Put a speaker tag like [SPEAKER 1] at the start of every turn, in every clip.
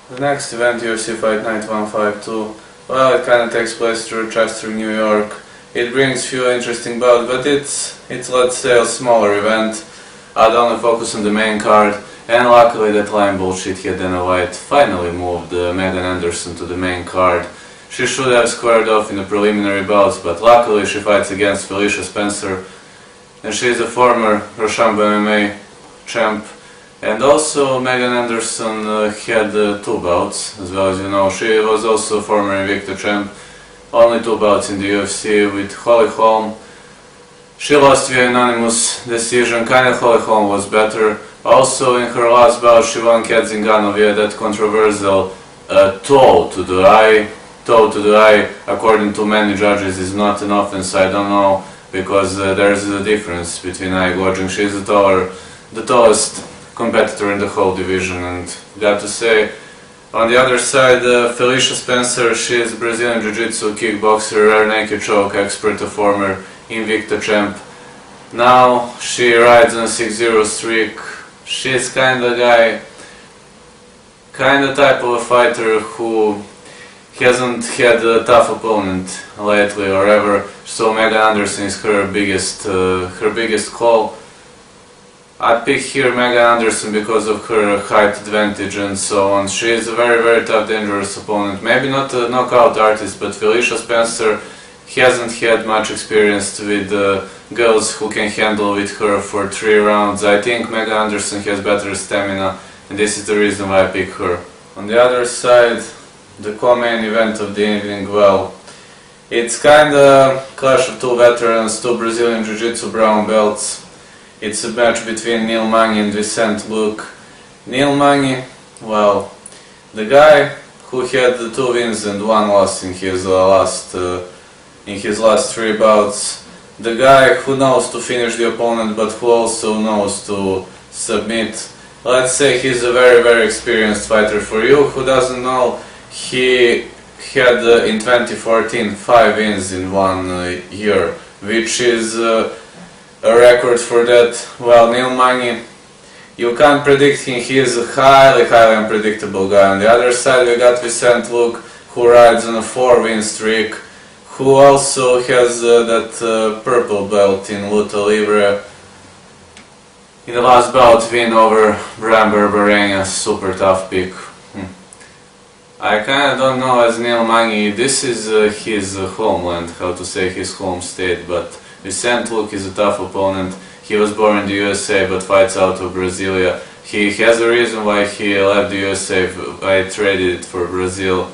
[SPEAKER 1] The next event, UFC Fight Night 152, well, it kinda takes place through Chester, New York. It brings few interesting bouts, but it's let's say a smaller event. I'd only focus on the main card, and luckily that lying bullshit here Dana White finally moved Megan Anderson to the main card. She should have squared off in the preliminary bouts, but luckily she fights against Felicia Spencer, and she is a former Roshambo MMA champ. And also Megan Anderson had 2 bouts, as well as you know. She was also a former Invicta champ, only 2 bouts in the UFC with Holly Holm. She lost via unanimous decision, kinda Holly Holm was better. Also in her last bout she won Kat Zingano via that controversial toe to the eye. Toe to the eye, according to many judges, is not an offense. I don't know, because there's a difference between eye gouging. She's the tallest competitor in the whole division, and got to say, on the other side, Felicia Spencer, she is a Brazilian Jiu-Jitsu kickboxer, rear naked choke expert, a former Invicta champ. Now she rides on a 6-0 streak. She's kinda type of a fighter who hasn't had a tough opponent lately or ever, so Megan Anderson is her biggest call. I pick here Megan Anderson because of her height advantage and so on. She is a very tough, dangerous opponent. Maybe not a knockout artist, but Felicia Spencer hasn't had much experience with girls who can handle with her for 3 rounds. I think Megan Anderson has better stamina, and this is the reason why I pick her. On the other side, the co-main event of the evening, well, it's kinda clash of 2 veterans, 2 Brazilian Jiu-Jitsu brown belts. It's a match between MAGNY and VICENTE LUQUE. MAGNY, well, the guy who had 2 wins and 1 loss in his last 3 bouts. The guy who knows to finish the opponent, but who also knows to submit. Let's say he's a very experienced fighter. For you who doesn't know, he had in 2014 5 wins in 1 year, which is a record for that. Well, MAGNY, you can't predict him. He is a highly unpredictable guy. On the other side, we got VICENTE LUQUE, who rides on a 4-win streak, who also has that purple belt in Luta Libre. In the last bout, win over Bram Barberena, super tough pick. I kinda don't know, as MAGNY, this is his homeland, how to say, his home state, but VICENTE LUQUE is a tough opponent. He was born in the USA but fights out of Brasilia. He has a reason why he left the USA, I traded it for Brazil.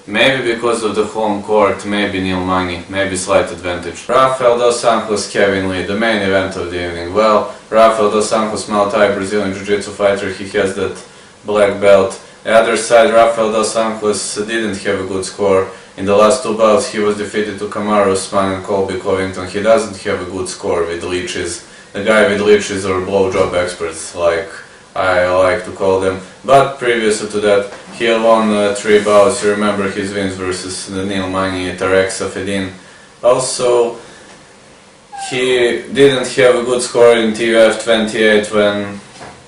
[SPEAKER 1] Maybe because of the home court, maybe MAGNY, maybe slight advantage. Rafael dos Anjos, Kevin Lee, the main event of the evening. Well, Rafael dos Anjos, Muay Brazilian Jiu-Jitsu fighter, he has that black belt. The other side, Rafael dos Anjos didn't have a good score. In the last 2 bouts he was defeated to Kamaru Usman and Colby Covington. He doesn't have a good score with leeches. The guy with leeches or blowjob experts, like I like to call them. But previous to that, he won 3 bouts. You remember his wins versus MAGNY, Tarek Safedin. Also, he didn't have a good score in TUF 28 when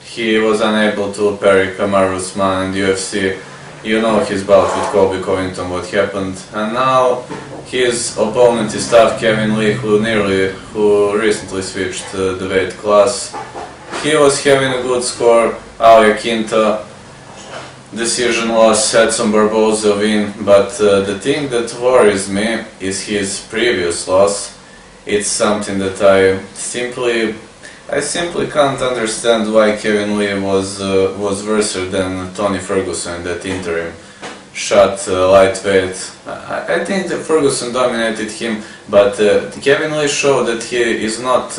[SPEAKER 1] he was unable to parry Kamaru Usman in the UFC. You know his bout with Colby Covington, what happened. And now his opponent is tough Kevin Lee, who recently switched the weight class. He was having a good score, Alia Quinta, decision loss, Edson Barboza win, but the thing that worries me is his previous loss. It's something that I simply can't understand why Kevin Lee was worse than Tony Ferguson in that interim shot lightweight. I think that Ferguson dominated him, but Kevin Lee showed that he is not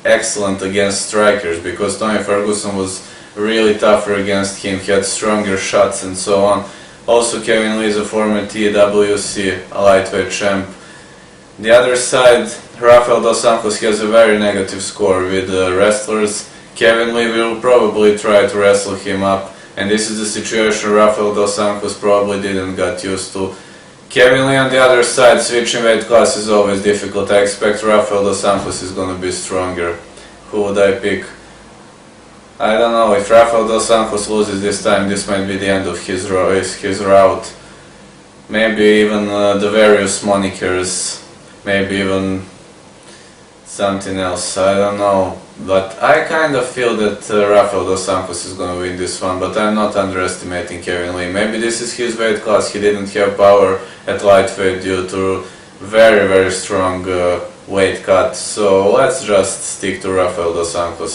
[SPEAKER 1] excellent against strikers, because Tony Ferguson was really tougher against him, he had stronger shots and so on. Also, Kevin Lee is a former TWC lightweight champ. The other side, Rafael dos Anjos has a very negative score with wrestlers. Kevin Lee will probably try to wrestle him up, and this is the situation Rafael dos Anjos probably didn't get used to. Kevin Lee on the other side, switching weight class is always difficult. I expect Rafael dos Anjos is gonna be stronger. Who would I pick? I don't know, if Rafael dos Anjos loses this time, this might be the end of his route. Maybe even the various monikers, maybe even something else, I don't know. But I kind of feel that Rafael dos Anjos is gonna win this one, but I'm not underestimating Kevin Lee. Maybe this is his weight class, he didn't have power at lightweight due to very strong weight cut, so let's just stick to Rafael dos Anjos.